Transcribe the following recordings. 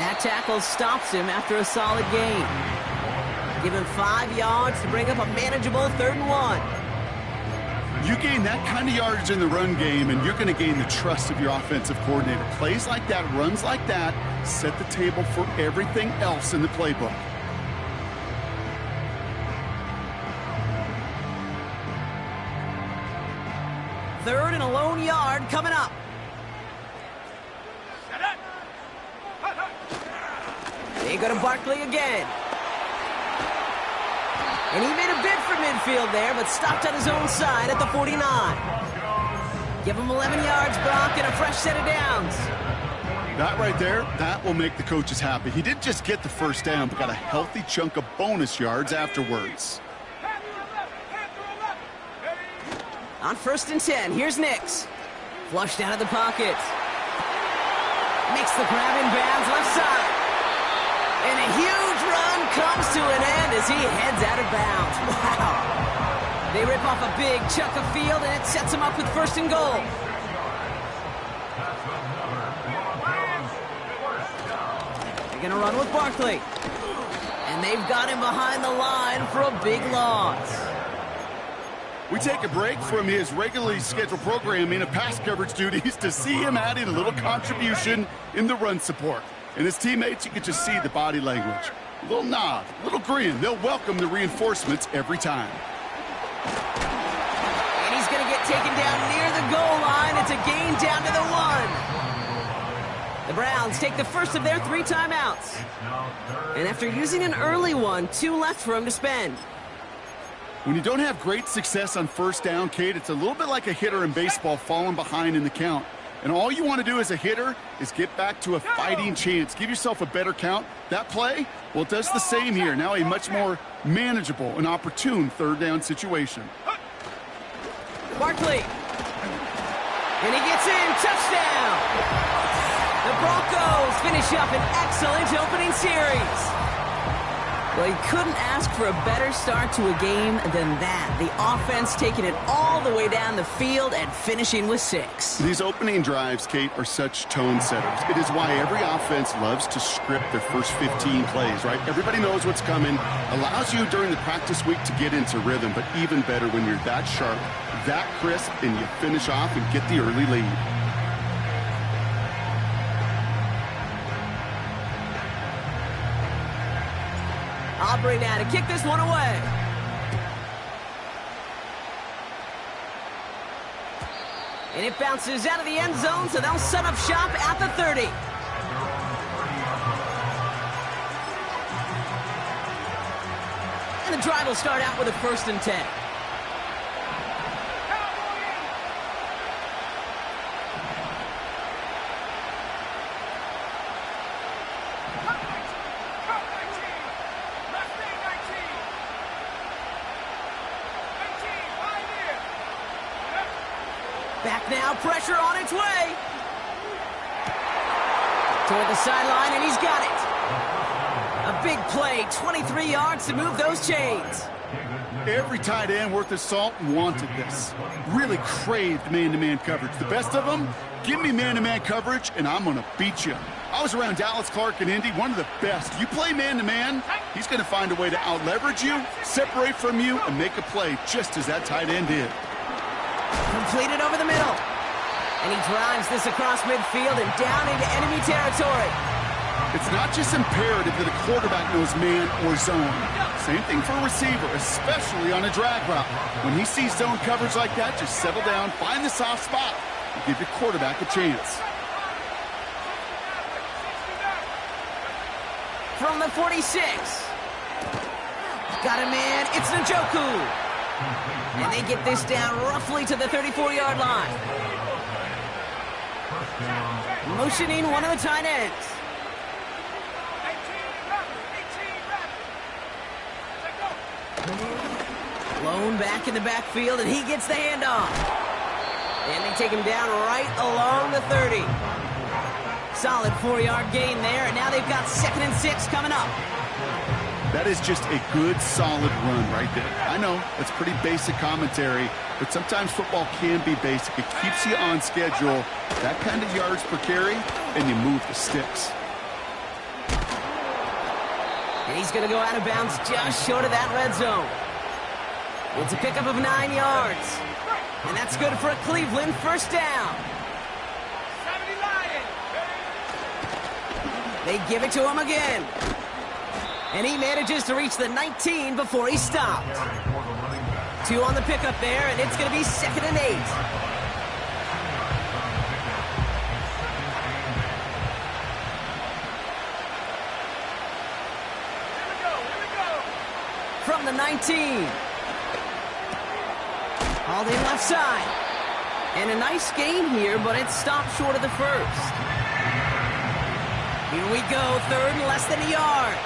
That tackle stops him after a solid gain. Give him 5 yards to bring up a manageable 3rd and 1. You gain that kind of yardage in the run game, and you're going to gain the trust of your offensive coordinator. Plays like that, runs like that, set the table for everything else in the playbook. Third and a lone yard coming up. They go to Barkley again. And he made a bid for midfield there, but stopped on his own side at the 49. Give him 11 yards, Brock, and a fresh set of downs. That right there, that will make the coaches happy. He didn't just get the first down, but got a healthy chunk of bonus yards afterwards. On 1st and 10, here's Nix. Flushed out of the pocket. Makes the grab in bounds left side. And a huge run comes to an end as he heads out of bounds. Wow. They rip off a big chunk of field, and it sets him up with 1st and goal. They're going to run with Barkley. And they've got him behind the line for a big loss. We take a break from his regularly scheduled programming of pass coverage duties to see him adding a little contribution in the run support. And his teammates, you can just see the body language. A little nod, a little grin. They'll welcome the reinforcements every time. And he's going to get taken down near the goal line. It's a gain down to the 1. The Browns take the first of their 3 timeouts. And after using an early one, 2 left for him to spend. When you don't have great success on 1st down, Kate, it's a little bit like a hitter in baseball falling behind in the count. And all you want to do as a hitter is get back to a fighting chance. Give yourself a better count. That play, well, it does the same here. Now a much more manageable and opportune 3rd down situation. Barkley. And he gets in. Touchdown. The Broncos finish up an excellent opening series. Well, he couldn't ask for a better start to a game than that. The offense taking it all the way down the field and finishing with 6. These opening drives, Kate, are such tone setters. It is why every offense loves to script their first 15 plays, right? Everybody knows what's coming. Allows you during the practice week to get into rhythm, but even better when you're that sharp, that crisp, and you finish off and get the early lead. Aubrey now to kick this one away. And it bounces out of the end zone, so they'll set up shop at the 30. And the drive will start out with a 1st and 10. Back now, pressure on its way. Toward the sideline, and he's got it. A big play, 23 yards to move those chains. Every tight end worth his salt wanted this. Really craved man-to-man coverage. The best of them, give me man-to-man coverage, and I'm going to beat you. I was around Dallas Clark and Indy, one of the best. You play man-to-man, he's going to find a way to out-leverage you, separate from you, and make a play just as that tight end did. Completed over the middle. And he drives this across midfield and down into enemy territory. It's not just imperative that a quarterback knows man or zone. Same thing for a receiver, especially on a drag route. When he sees zone coverage like that, just settle down, find the soft spot, and give your quarterback a chance. From the 46. Got a man. It's Njoku. And they get this down roughly to the 34-yard line. Motioning one of the tight ends. Blown back in the backfield, and he gets the handoff. And they take him down right along the 30. Solid 4-yard gain there, and now they've got 2nd and 6 coming up. That is just a good, solid run right there. I know, that's pretty basic commentary, but sometimes football can be basic. It keeps you on schedule, that kind of yards per carry, and you move the sticks. And he's going to go out of bounds just short of that red zone. It's a pickup of 9 yards. And that's good for a Cleveland first down. They give it to him again. And he manages to reach the 19 before he stopped. 2 on the pickup there, and it's going to be 2nd and 8. From the 19. Hauled in left side. And a nice gain here, but it stopped short of the first. Here we go, 3rd and less than a yard.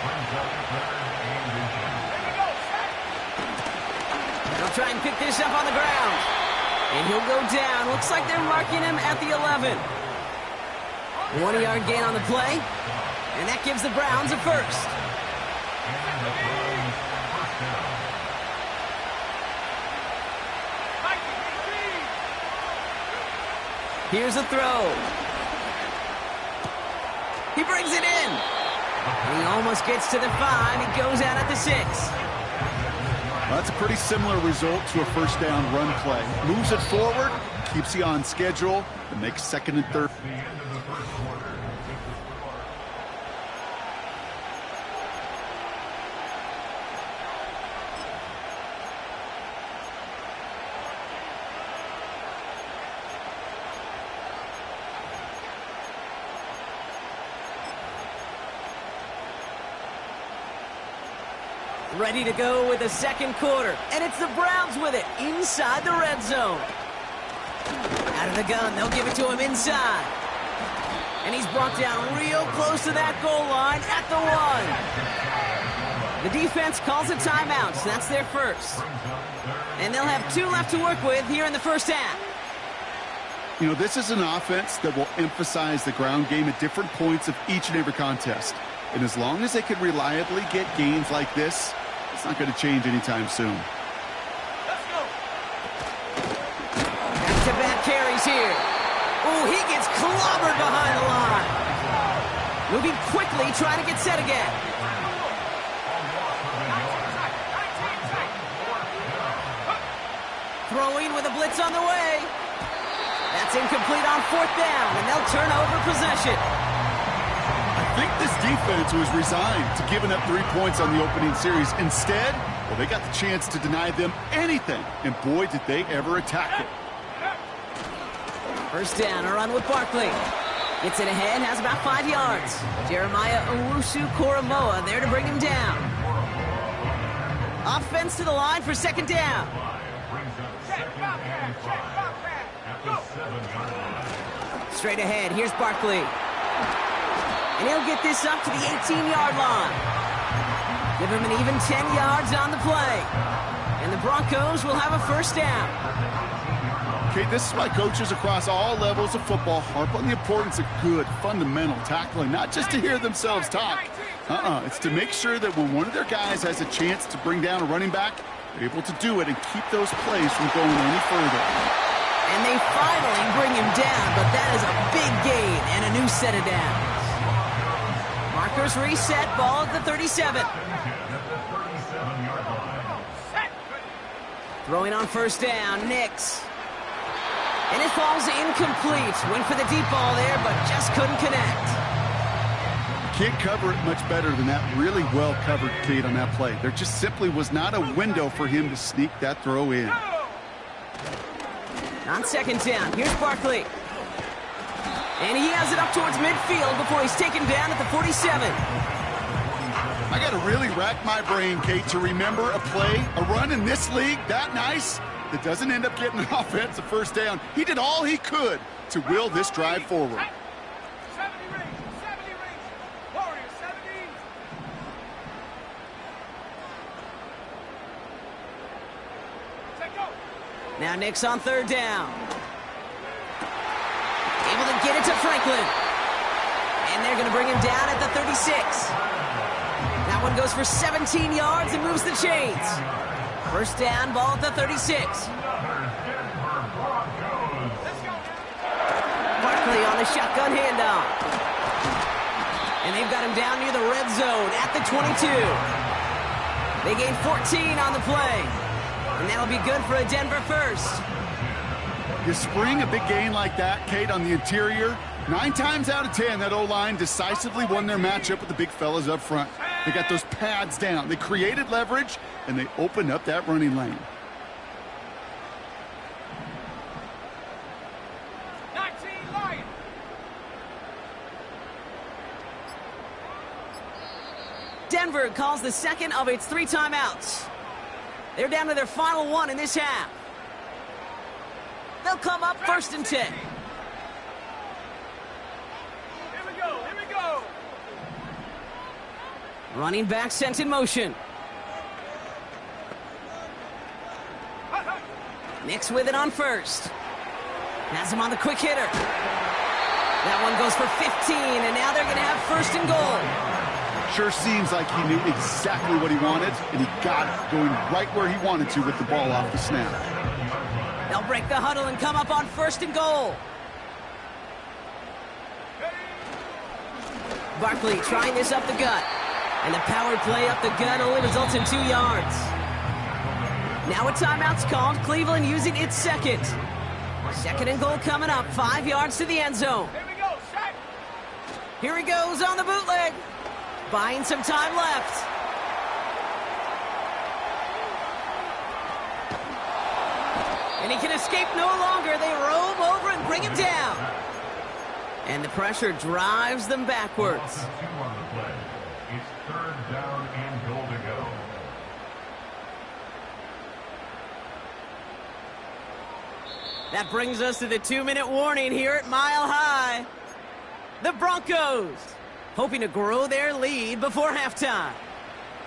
They'll try and pick this up on the ground. And he'll go down. Looks like they're marking him at the 11. 1-yard gain on the play. And that gives the Browns a first. Here's a throw. He brings it in. And he almost gets to the 5. He goes out at the 6. Well, that's a pretty similar result to a first down run play. Moves it forward, keeps you on schedule, and makes 2nd and 3rd. Ready to go with the 2nd quarter. And it's the Browns with it inside the red zone. Out of the gun, they'll give it to him inside. And he's brought down real close to that goal line at the 1. The defense calls a timeout, so that's their first. And they'll have 2 left to work with here in the first half. You know, this is an offense that will emphasize the ground game at different points of each and every contest. And as long as they can reliably get gains like this, it's not going to change anytime soon. Let's go. Back-to-back carries here. Oh, he gets clobbered behind the line. Moving quickly, trying to get set again. Throwing with a blitz on the way. That's incomplete on 4th down, and they'll turn over possession. I think this defense was resigned to giving up 3 points on the opening series. Instead, well, they got the chance to deny them anything, and boy, did they ever attack it. First down, a run with Barkley. Gets it ahead, has about 5 yards. Jeremiah Owusu-Koramoah there to bring him down. Offense to the line for 2nd down. Straight ahead, here's Barkley. And he'll get this up to the 18-yard line. Give him an even 10 yards on the play. And the Broncos will have a first down. Okay, this is why coaches across all levels of football harp on the importance of good, fundamental tackling, not just to hear themselves talk. It's to make sure that when one of their guys has a chance to bring down a running back, they're able to do it and keep those plays from going any further. And they finally bring him down, but that is a big gain and a new set of downs. Markers reset, ball at the 37. Throwing on first down, Nix. And it falls incomplete. Went for the deep ball there, but just couldn't connect. Can't cover it much better than that really well-covered Kate on that play. There just simply was not a window for him to sneak that throw in. On 2nd down, here's Barkley. And he has it up towards midfield before he's taken down at the 47. I got to really rack my brain, Kate, to remember a play, a run in this league that nice that doesn't end up getting an offensive first down. He did all he could to will this drive forward. 70 rings, Warriors 70. Now Nix on 3rd down. Able to get it to Franklin. And they're going to bring him down at the 36. That one goes for 17 yards and moves the chains. First down, ball at the 36. Barkley on the shotgun handoff. And they've got him down near the red zone at the 22. They gain 14 on the play. And that'll be good for a Denver first. You spring a big gain like that, Kate, on the interior. 9 times out of 10, that O-line decisively won their matchup with the big fellas up front. They got those pads down. They created leverage, and they opened up that running lane. 19 Lions. Denver calls the second of its 3 timeouts. They're down to their final one in this half. They'll come up 1st and 10. Here we go. Here we go. Running back sent in motion. Nix with it on first. Has him on the quick hitter. That one goes for 15, and now they're going to have 1st and goal. Sure seems like he knew exactly what he wanted, and he got it, going right where he wanted to with the ball off the snap. They'll break the huddle and come up on 1st and goal. Barkley trying this up the gut. And the power play up the gut only results in 2 yards. Now a timeout's called. Cleveland using its second. 2nd and goal coming up. 5 yards to the end zone. Here we go. Shaq. Here he goes on the bootleg. Buying some time left. And he can escape no longer. They roam over and bring him down. And the pressure drives them backwards. It's 3rd down and goal to go. That brings us to the 2-minute warning here at Mile High. The Broncos hoping to grow their lead before halftime.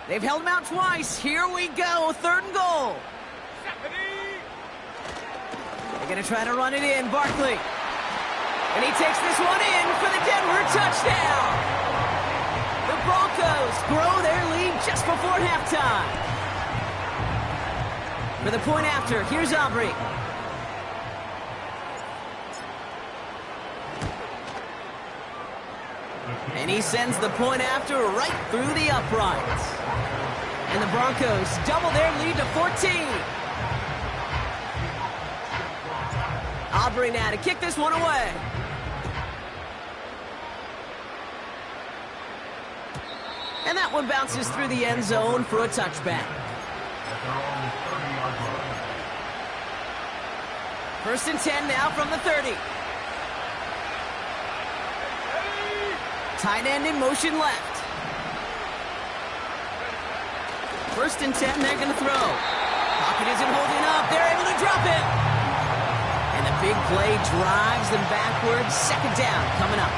They've held them out twice. Here we go. 3rd and goal. They're going to try to run it in. Barkley. And he takes this one in for the Denver touchdown. The Broncos grow their lead just before halftime. For the point after, here's Aubrey. And he sends the point after right through the uprights. And the Broncos double their lead to 14. Aubrey now to kick this one away. And that one bounces through the end zone for a touchback. 1st and 10 now from the 30. Tight end in motion left. 1st and 10, they're going to throw. Pocket isn't holding up. They're able to drop it. And the big play drives them backwards. 2nd down coming up.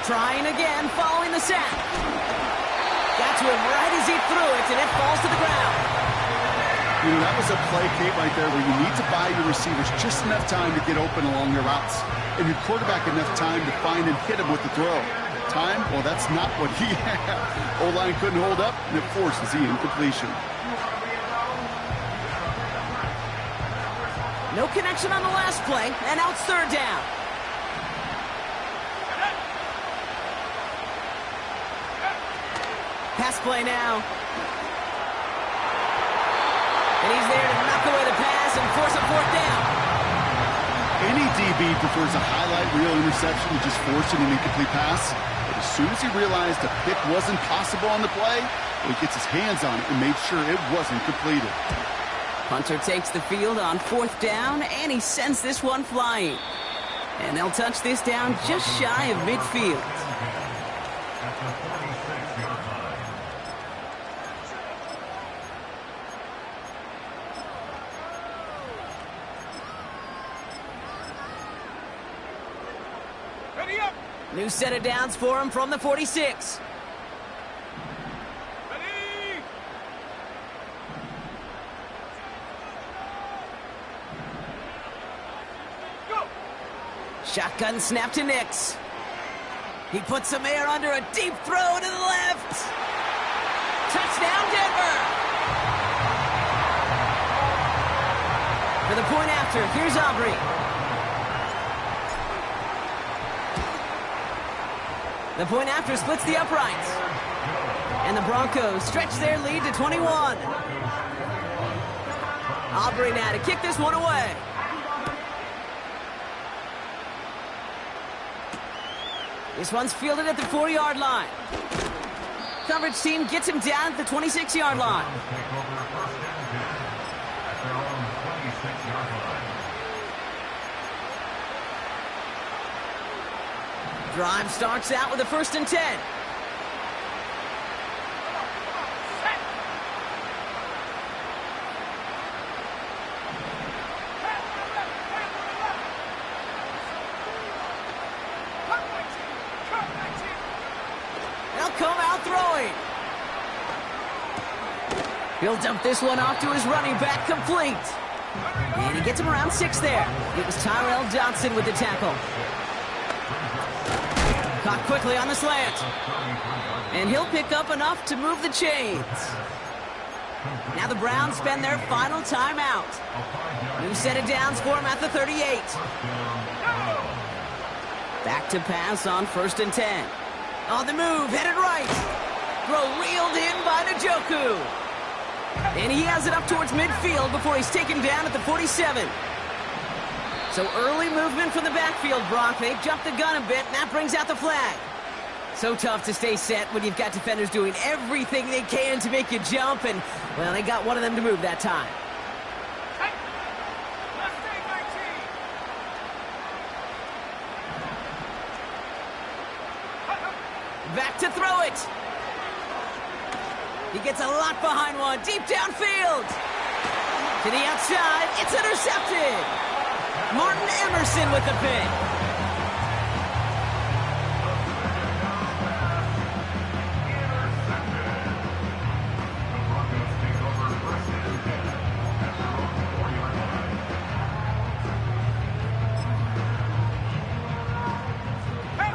Trying again, following the sack. Got to him right as he threw it, and it falls to the ground. You know, that was a play, Kate, right there where you need to buy your receivers just enough time to get open along their routes. And your quarterback enough time to find and hit him with the throw. Time? Well, that's not what he had. O-line couldn't hold up, and it forces the incompletion. No connection on the last play, and now it's 3rd down. Pass play now. And he's there to knock away the pass and force a 4th down. Any DB prefers a highlight reel interception to just forcing an incomplete pass. But as soon as he realized a pick wasn't possible on the play, he gets his hands on it and made sure it wasn't completed. Hunter takes the field on 4th down, and he sends this one flying. And they'll touch this down just shy of midfield. New set of downs for him from the 46. Ready? Go. Shotgun snap to Nix. He puts some air under a deep throw to the left. Touchdown, Denver. For the point after, here's Aubrey. The point after splits the uprights. And the Broncos stretch their lead to 21. Aubrey now to kick this one away. This one's fielded at the 40-yard line. Coverage team gets him down at the 26-yard line. Drive starts out with a 1st and 10. They'll come out throwing. He'll dump this one off to his running back, complete. And he gets him around 6 there. It was Tyrell Johnson with the tackle. Caught quickly on the slant. And he'll pick up enough to move the chains. Now the Browns spend their final timeout. New set of downs for him at the 38. Back to pass on 1st and 10. On the move, headed right. Throw reeled in by Njoku. And he has it up towards midfield before he's taken down at the 47. So early movement from the backfield, Brock. They jumped the gun a bit, and that brings out the flag. So tough to stay set when you've got defenders doing everything they can to make you jump, and, well, they got one of them to move that time. Back to throw it. He gets a lot behind one, deep downfield. To the outside, it's intercepted. Martin Emerson with the pick.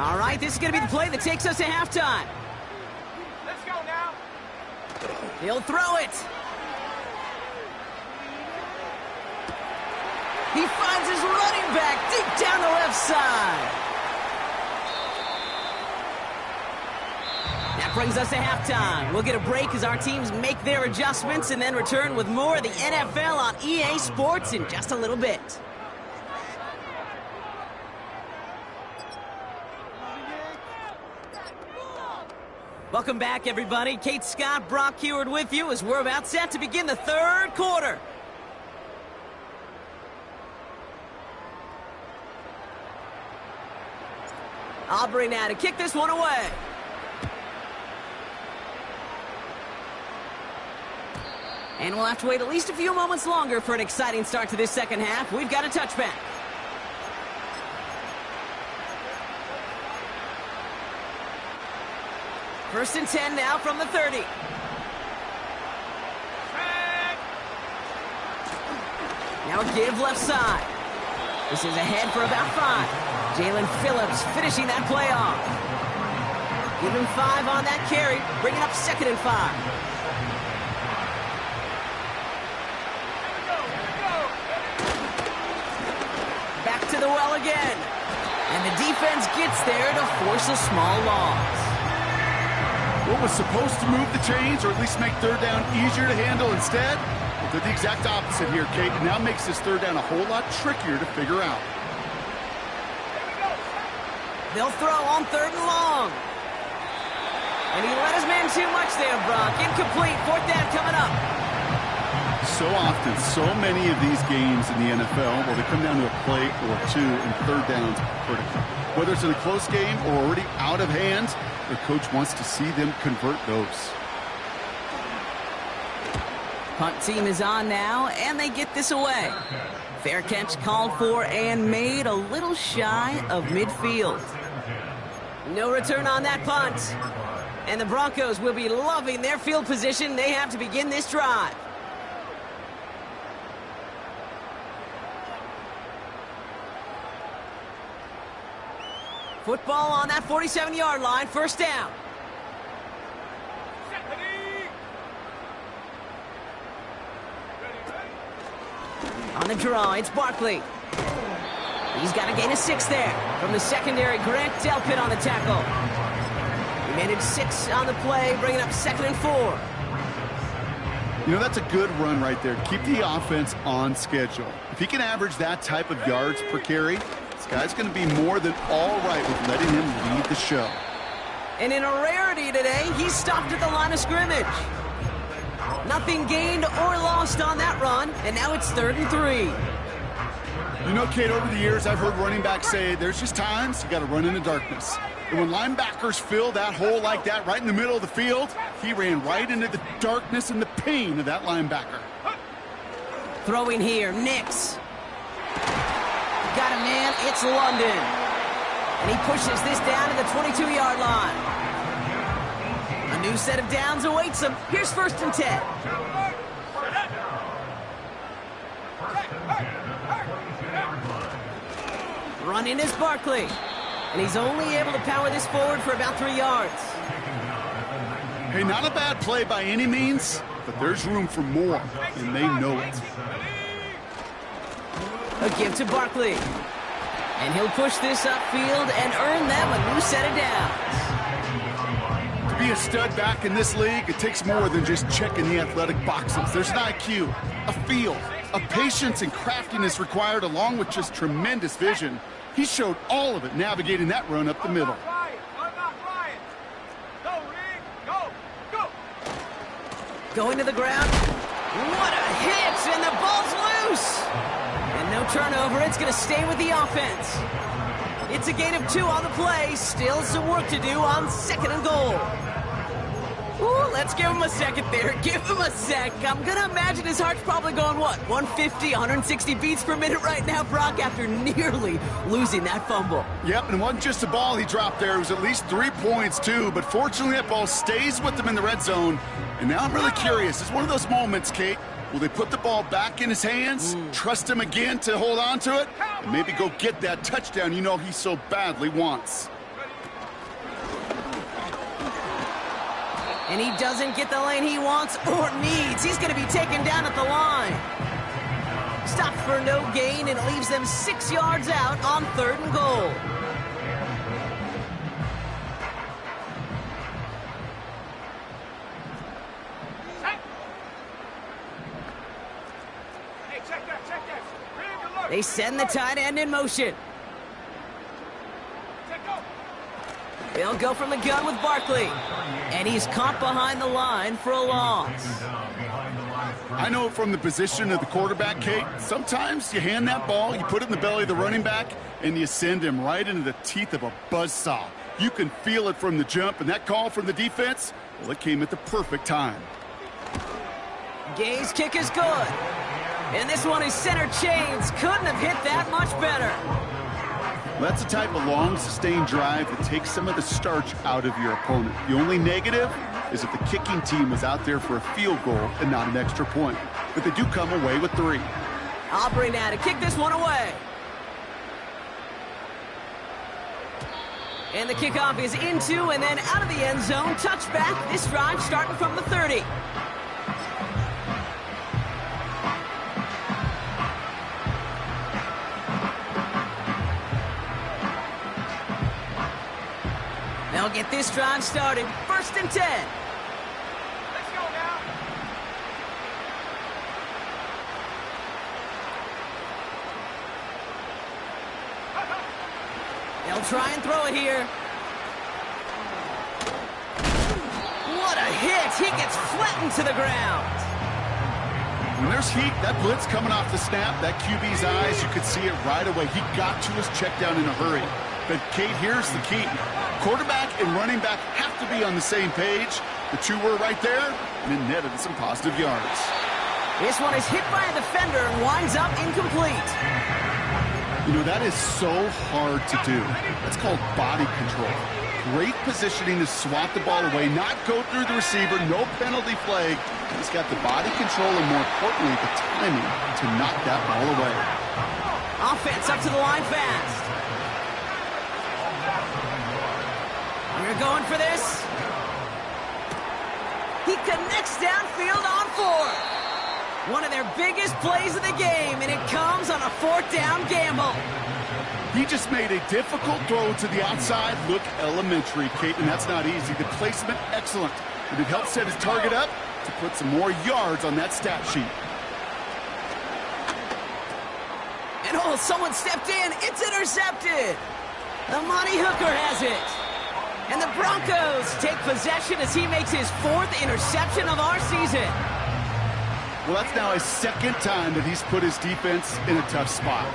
All right, this is going to be the play that takes us to halftime. Let's go now. He'll throw it. He finds his running back deep down the left side. That brings us to halftime. We'll get a break as our teams make their adjustments and then return with more of the NFL on EA Sports in just a little bit. Welcome back, everybody. Kate Scott, Brock Heward with you as we're about set to begin the 3rd quarter. Aubrey now to kick this one away. And we'll have to wait at least a few moments longer for an exciting start to this second half. We've got a touchback. First and 10 now from the 30. Now a give left side. This is ahead for about 5. Jalen Phillips finishing that play off. Give him 5 on that carry, bringing up 2nd and 5. Back to the well again. And the defense gets there to force a small loss. What was supposed to move the chains, or at least make 3rd down easier to handle instead, well, did the exact opposite here, Kate. It now makes this 3rd down a whole lot trickier to figure out. They'll throw on 3rd and long. And he let his man too much there, Brock. Incomplete. 4th down coming up. So often, so many of these games in the NFL, well, they come down to a play or 2, and 3rd downs are critical. Whether it's in a close game or already out of hand, their coach wants to see them convert those. Punt team is on now, and they get this away. Fair catch called for and made a little shy of midfield. No return on that punt. And the Broncos will be loving their field position they have to begin this drive. Football on that 47-yard line, 1st down. On the draw, it's Barkley. He's got to gain a 6 there. From the secondary, Grant Delpit on the tackle. He managed 6 on the play, bringing up 2nd and 4. You know, that's a good run right there. Keep the offense on schedule. If he can average that type of yards per carry, this guy's going to be more than all right with letting him lead the show. And in a rarity today, he stopped at the line of scrimmage. Nothing gained or lost on that run, and now it's 3rd and 3. You know, Kate, over the years, I've heard running backs say there's just times you got to run in the darkness. And when linebackers fill that hole like that right in the middle of the field, he ran right into the darkness and the pain of that linebacker. Throwing here, Nix. Got a man, it's London. And he pushes this down to the 22-yard line. A new set of downs awaits him. Here's 1st and 10. Running is Barkley. And he's only able to power this forward for about 3 yards. Hey, not a bad play by any means, but there's room for more, and they know it. A give to Barkley. And he'll push this upfield and earn them a new set of downs. To be a stud back in this league, it takes more than just checking the athletic boxes. There's an IQ, a feel, a patience and craftiness required, along with just tremendous vision. He showed all of it navigating that run up the middle. Going to the ground. What a hit, and the ball's loose. And no turnover, it's going to stay with the offense. It's a gain of 2 on the play. Still some work to do on 2nd and goal. Ooh, let's give him a second there. Give him a sec. I'm going to imagine his heart's probably going, what, 150, 160 beats per minute right now, Brock, after nearly losing that fumble. Yep, and it wasn't just a ball he dropped there. It was at least 3 points, too. But fortunately, that ball stays with him in the red zone. And now I'm really curious. It's one of those moments, Kate. Will they put the ball back in his hands, trust him again to hold on to it, and maybe go get that touchdown you know he so badly wants? And he doesn't get the lane he wants or needs. He's going to be taken down at the line. Stopped for no gain, and it leaves them 6 yards out on 3rd and goal. They send the tight end in motion. They'll go from the gun with Barkley. And he's caught behind the line for a loss. I know from the position of the quarterback, Kate, sometimes you hand that ball, you put it in the belly of the running back, and you send him right into the teeth of a buzzsaw. You can feel it from the jump, and that call from the defense, well, it came at the perfect time. Gay's kick is good. And this one is center chains. Couldn't have hit that much better. That's the type of long, sustained drive that takes some of the starch out of your opponent. The only negative is if the kicking team was out there for a field goal and not an extra point. But they do come away with 3. Aubrey now to kick this one away. And the kickoff is into and then out of the end zone. Touchback. This drive starting from the 30. They'll get this drive started. 1st and 10. Let's go now. They'll try and throw it here. What a hit. He gets flattened to the ground. When there's heat, that blitz coming off the snap, that QB's eyes, you could see it right away. He got to his check down in a hurry. But, Kate, here's the key. Quarterback and running back have to be on the same page. The 2 were right there, and it netted some positive yards. This one is hit by a defender and winds up incomplete. You know, that is so hard to do. That's called body control. Great positioning to swat the ball away, not go through the receiver, no penalty flag. He's got the body control and, more importantly, the timing to knock that ball away. Offense up to the line fast. We're going for this. He connects downfield on 4. One of their biggest plays of the game, and it comes on a 4th down gamble. He just made a difficult throw to the outside look elementary, Kate, and that's not easy. The placement, excellent. And it helped set his target up to put some more yards on that stat sheet. And oh, someone stepped in. It's intercepted. The Money Hooker has it. And the Broncos take possession as he makes his 4th interception of our season. Well, that's now his 2nd time that he's put his defense in a tough spot.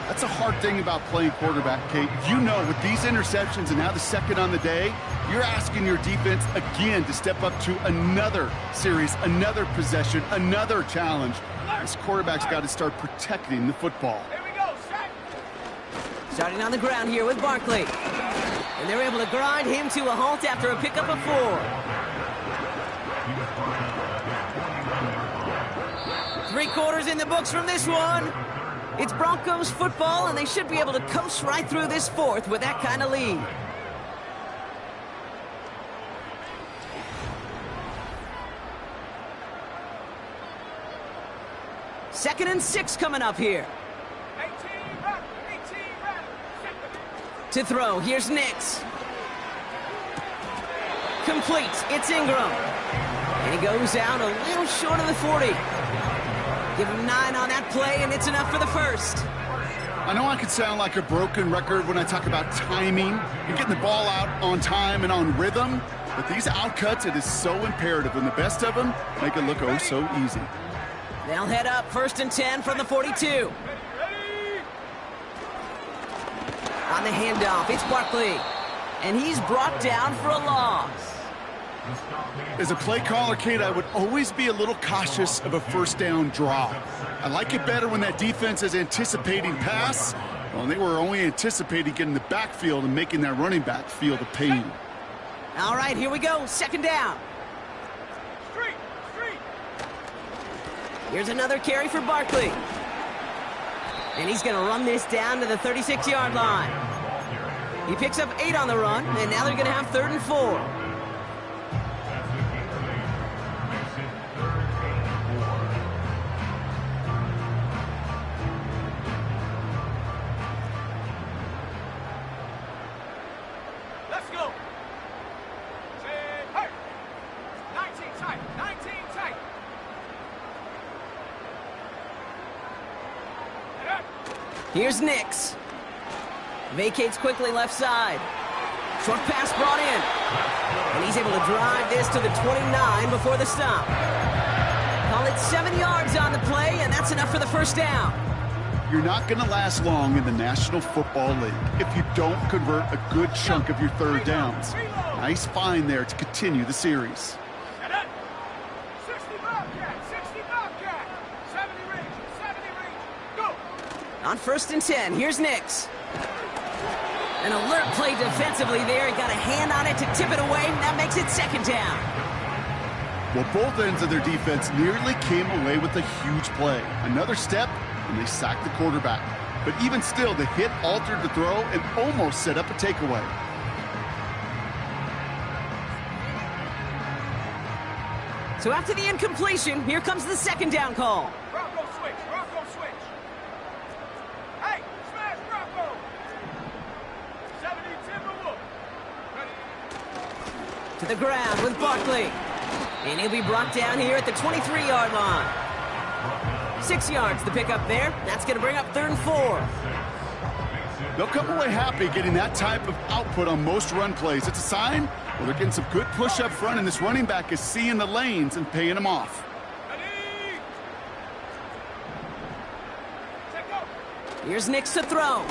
That's a hard thing about playing quarterback, Kate. You know, with these interceptions and now the 2nd on the day, you're asking your defense again to step up to another series, another possession, another challenge. This quarterback's got to start protecting the football. Here we go, set. Starting on the ground here with Barkley. And they're able to grind him to a halt after a pickup of 4. 3 quarters in the books from this one. It's Broncos football, and they should be able to coast right through this 4th with that kind of lead. Second and 6 coming up here. 18 run. To throw, here's Nix. Complete, it's Ingram. And he goes out a little short of the 40. Give him 9 on that play, and it's enough for the 1st. I know I could sound like a broken record when I talk about timing and getting the ball out on time and on rhythm, but these outcuts, it is so imperative, and the best of them make it look oh so easy. They'll head up 1st and 10 from the 42. On the handoff, it's Barkley. And he's brought down for a loss. As a play caller, Kate, I would always be a little cautious of a 1st down draw. I like it better when that defense is anticipating pass. Well, they were only anticipating getting the backfield and making that running back feel the pain. All right, here we go. 2nd down. Street. Here's another carry for Barkley. And he's going to run this down to the 36-yard line. He picks up 8 on the run, and now they're going to have 3rd and 4. Let's go. Hey. 19 tight. 19 tight. Here's Nix. Vacates quickly left side. Short pass brought in. And he's able to drive this to the 29 before the stop. Call it 7 yards on the play, and that's enough for the 1st down. You're not going to last long in the National Football League if you don't convert a good chunk of your 3rd downs. Nice find there to continue the series. 60 Bobcat. 70 range. Go. On 1st and 10, here's Nix. An alert play defensively there. He got a hand on it to tip it away. That makes it 2nd down. Well, both ends of their defense nearly came away with a huge play. Another step, and they sacked the quarterback. But even still, the hit altered the throw and almost set up a takeaway. So after the incompletion, here comes the 2nd down call. Bronco switch. Hey, smash Bronco. 70 Timberwolf. Ready? To the ground with Barkley. And he'll be brought down here at the 23-yard line. 6 yards the pickup there. That's going to bring up 3rd and 4. They'll come away happy getting that type of output on most run plays. It's a sign, well, they're getting some good push up front, and this running back is seeing the lanes and paying them off. Ready? Take go. Here's Nix to throw.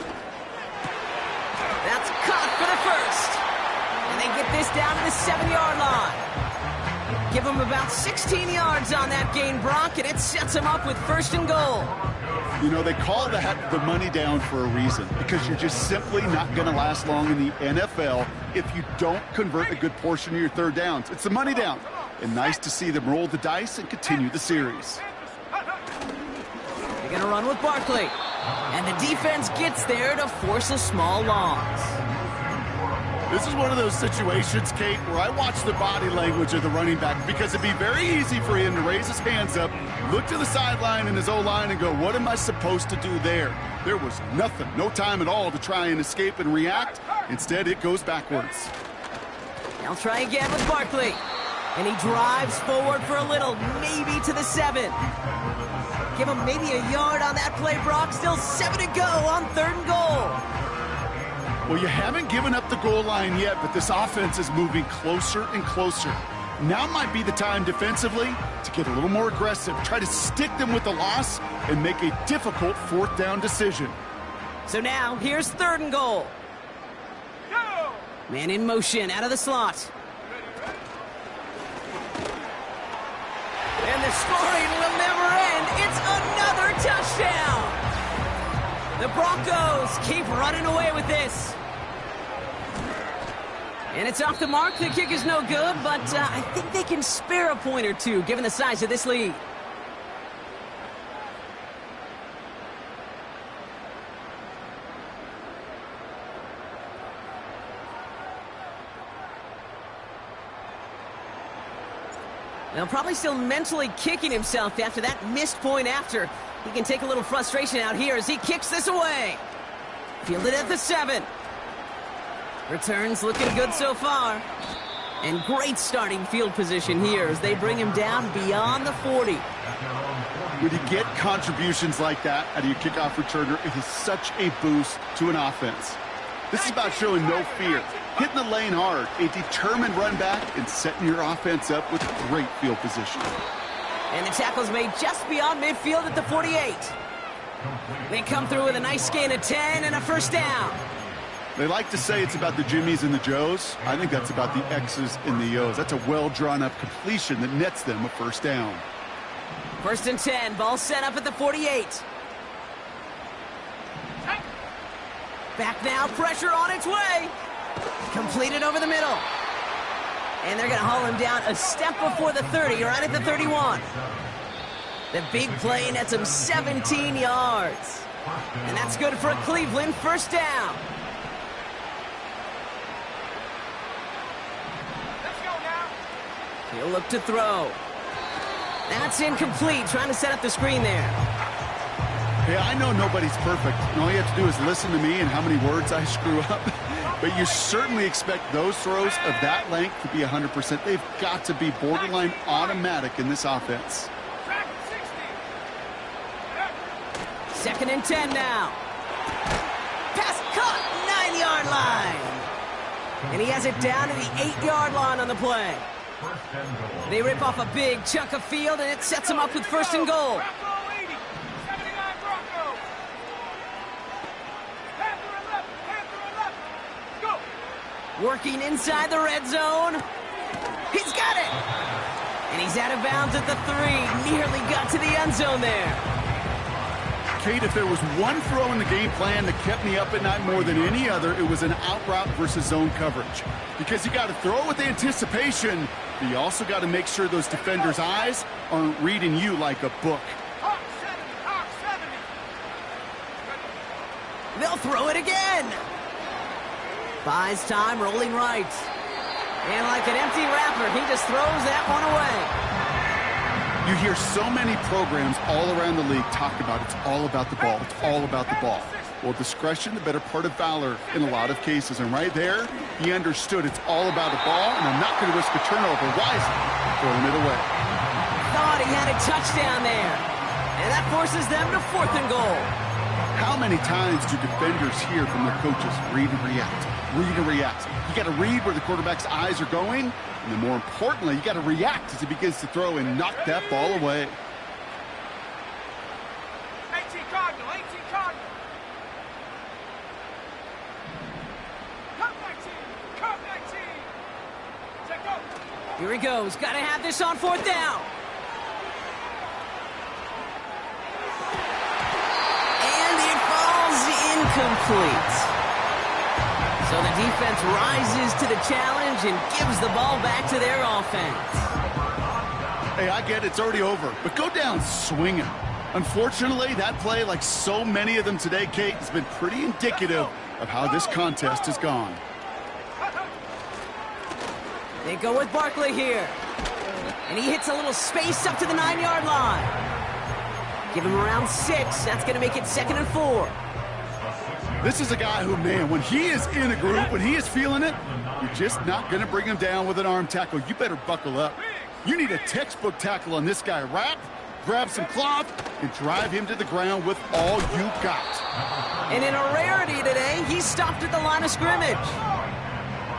That's caught for the 1st. And they get this down to the 7-yard line. Give them about 16 yards on that gain, Brock, and it sets them up with 1st and goal. You know, they call that the money down for a reason, because you're just simply not going to last long in the NFL if you don't convert a good portion of your 3rd downs. It's the money down. And nice to see them roll the dice and continue the series. They're going to run with Barkley. And the defense gets there to force a small loss. This is one of those situations, Kate, where I watch the body language of the running back because it'd be very easy for him to raise his hands up, look to the sideline in his O-line and go, what am I supposed to do there? There was nothing, no time at all to try and escape and react. Instead, it goes backwards. They'll try again with Barkley. And he drives forward for a little, maybe to the 7. Give him maybe a yard on that play, Brock. Still 7 to go on 3rd and goal. Well, you haven't given up the goal line yet, but this offense is moving closer and closer. Now might be the time defensively to get a little more aggressive, try to stick them with the loss, and make a difficult 4th down decision. So now, here's 3rd and goal. Go! Man in motion, out of the slot. And the scoring will never end. It's another touchdown. The Broncos keep running away with this. And it's off the mark. The kick is no good, but I think they can spare a point or two, given the size of this lead. Now, probably still mentally kicking himself after that missed point after. He can take a little frustration out here as he kicks this away. Fielded at the 7. Returns looking good so far. And great starting field position here as they bring him down beyond the 40. When you get contributions like that out of your kickoff returner, it is such a boost to an offense. This is about showing no fear, hitting the lane hard, a determined run back, and setting your offense up with great field position. And the tackle's made just beyond midfield at the 48. They come through with a nice gain of 10 and a 1st down. They like to say it's about the Jimmies and the Joes. I think that's about the X's and the O's. That's a well-drawn-up completion that nets them a 1st down. 1st and 10, ball set up at the 48. Back now, pressure on its way. Completed over the middle. And they're going to haul him down a step before the 30, right at the 31. The big play nets him 17 yards. And that's good for a Cleveland 1st down. Let's go now. He'll look to throw. That's incomplete, trying to set up the screen there. Hey, I know nobody's perfect. And all you have to do is listen to me and how many words I screw up. But you certainly expect those throws of that length to be 100%. They've got to be borderline automatic in this offense. Track 60. 2nd and 10 now. Pass caught, 9-yard line. And he has it down to the 8-yard line on the play. They rip off a big chunk of field, and it sets him up with 1st and goal. Bronco 80. 79 Bronco. Panther 11. Go. Working inside the red zone. He's got it. And he's out of bounds at the 3. Nearly got to the end zone there. Kate, if there was one throw in the game plan that kept me up at night more than any other, it was an out route versus zone coverage. Because you got to throw with anticipation, but you also got to make sure those defenders' eyes aren't reading you like a book. Hawk 70. They'll throw it again. Buys time, rolling right. And like an empty wrapper, he just throws that one away. You hear so many programs all around the league talk about it's all about the ball. It's all about the ball. Well, discretion, the better part of valor in a lot of cases. And right there, he understood it's all about the ball, and I'm not going to risk a turnover. Wisely throwing it away. Thought he had a touchdown there. And that forces them to 4th and goal. How many times do defenders hear from their coaches, read and react, read and react? You got to read where the quarterback's eyes are going, and then more importantly, you got to react as he begins to throw and knock that ball away. 18 Cardinal. 18 Cardinal. Cup 19. Cup 19. Check go. Here he goes. Got to have this on 4th down. And it falls incomplete. So the defense rises to the challenge and gives the ball back to their offense. Hey, I get it. It's already over. But go down swinging. Unfortunately, that play, like so many of them today, Kate, has been pretty indicative of how this contest has gone. They go with Barkley here. And he hits a little space up to the 9-yard line. Give him around 6. That's going to make it 2nd and 4. This is a guy who, man, when he is in a group, when he is feeling it, you're just not going to bring him down with an arm tackle. You better buckle up. You need a textbook tackle on this guy. Wrap, grab some cloth, and drive him to the ground with all you got. And in a rarity today, he stopped at the line of scrimmage.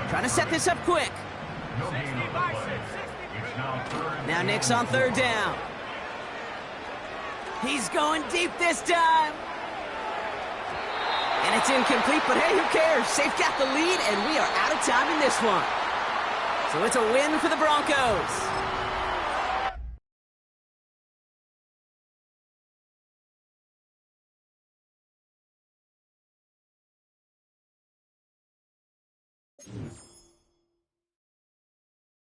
Trying to set this up quick. 60 by 6, 60. Now Nick's on 3rd down. He's going deep this time. And it's incomplete, but hey, who cares? They've got the lead, and we are out of time in this one. So it's a win for the Broncos.